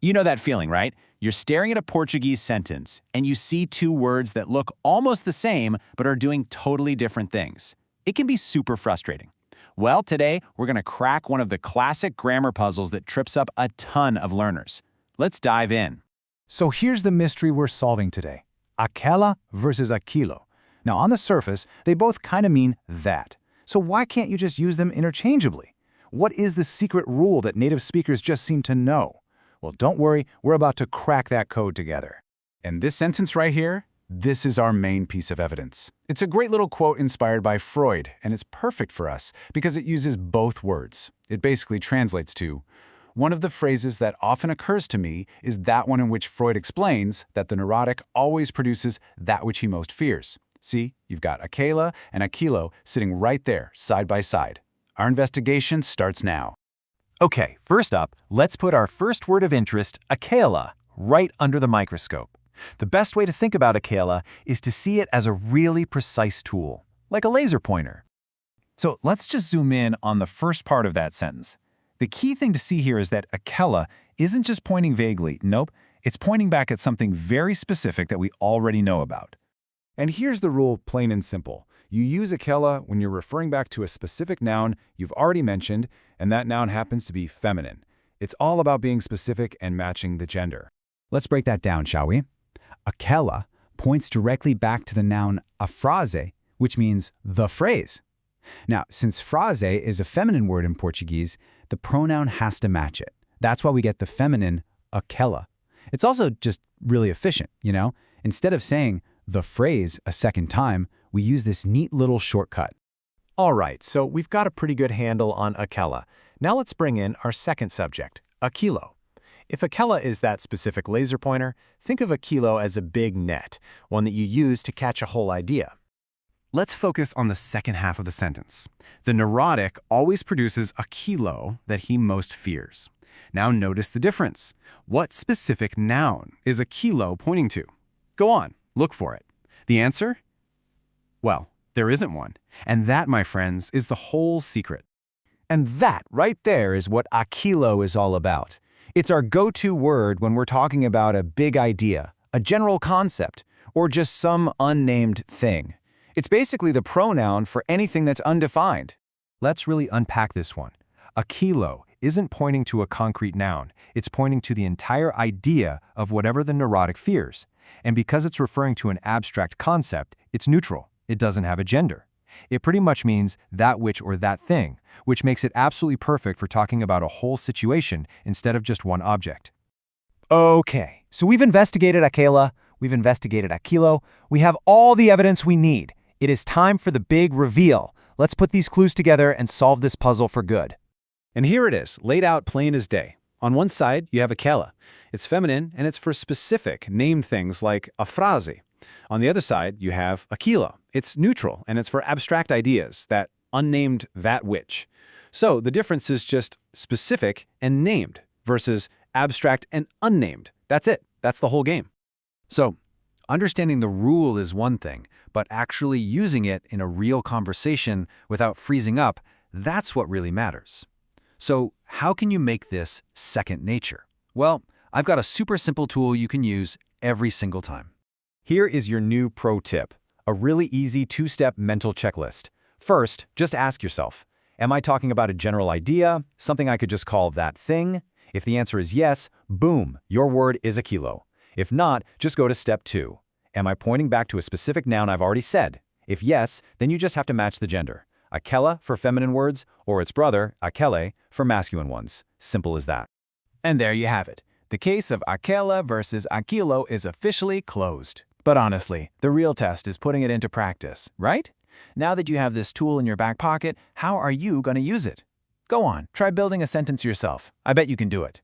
You know that feeling, right? You're staring at a Portuguese sentence, and you see two words that look almost the same but are doing totally different things. It can be super frustrating. Well, today, we're going to crack one of the classic grammar puzzles that trips up a ton of learners. Let's dive in. So here's the mystery we're solving today. Aquela versus Aquilo. Now, on the surface, they both kind of mean that. So why can't you just use them interchangeably? What is the secret rule that native speakers just seem to know? Well, don't worry, we're about to crack that code together. And this sentence right here, this is our main piece of evidence. It's a great little quote inspired by Freud, and it's perfect for us because it uses both words. It basically translates to, one of the phrases that often occurs to me is that one in which Freud explains that the neurotic always produces that which he most fears. See, you've got Aquela and Aquilo sitting right there, side by side. Our investigation starts now. Okay, first up, let's put our first word of interest, Aquela, right under the microscope. The best way to think about Aquela is to see it as a really precise tool, like a laser pointer. So let's just zoom in on the first part of that sentence. The key thing to see here is that Aquela isn't just pointing vaguely. Nope, it's pointing back at something very specific that we already know about. And here's the rule, plain and simple. You use Aquela when you're referring back to a specific noun you've already mentioned, and that noun happens to be feminine. It's all about being specific and matching the gender. Let's break that down, shall we? Aquela points directly back to the noun a frase, which means the phrase. Now, since frase is a feminine word in Portuguese, the pronoun has to match it. That's why we get the feminine aquela. It's also just really efficient, you know? Instead of saying the phrase a second time, we use this neat little shortcut. All right, so we've got a pretty good handle on Aquela. Now let's bring in our second subject, Aquilo. If Aquela is that specific laser pointer, think of Aquilo as a big net, one that you use to catch a whole idea. Let's focus on the second half of the sentence. The neurotic always produces Aquilo that he most fears. Now notice the difference. What specific noun is Aquilo pointing to? Go on, look for it. The answer? Well, there isn't one. And that, my friends, is the whole secret. And that right there is what Aquilo is all about. It's our go-to word when we're talking about a big idea, a general concept, or just some unnamed thing. It's basically the pronoun for anything that's undefined. Let's really unpack this one. Aquilo isn't pointing to a concrete noun. It's pointing to the entire idea of whatever the neurotic fears. And because it's referring to an abstract concept, it's neutral. It doesn't have a gender. It pretty much means that which or that thing, which makes it absolutely perfect for talking about a whole situation instead of just one object. Okay, so we've investigated Aquela, we've investigated Aquilo, we have all the evidence we need. It is time for the big reveal. Let's put these clues together and solve this puzzle for good. And here it is, laid out plain as day. On one side, you have Aquela. It's feminine, and it's for specific, named things like a frase. On the other side, you have Aquilo. It's neutral, and it's for abstract ideas, that unnamed that which. So the difference is just specific and named versus abstract and unnamed. That's it. That's the whole game. So, understanding the rule is one thing, but actually using it in a real conversation without freezing up, that's what really matters. So, how can you make this second nature? Well, I've got a super simple tool you can use every single time. Here is your new pro tip, a really easy two-step mental checklist. First, just ask yourself, am I talking about a general idea, something I could just call that thing? If the answer is yes, boom, your word is Aquilo. If not, just go to step 2. Am I pointing back to a specific noun I've already said? If yes, then you just have to match the gender. Aquela for feminine words, or its brother, Aquele, for masculine ones. Simple as that. And there you have it. The case of Aquela versus Aquilo is officially closed. But honestly, the real test is putting it into practice, right? Now that you have this tool in your back pocket, how are you going to use it? Go on, try building a sentence yourself. I bet you can do it.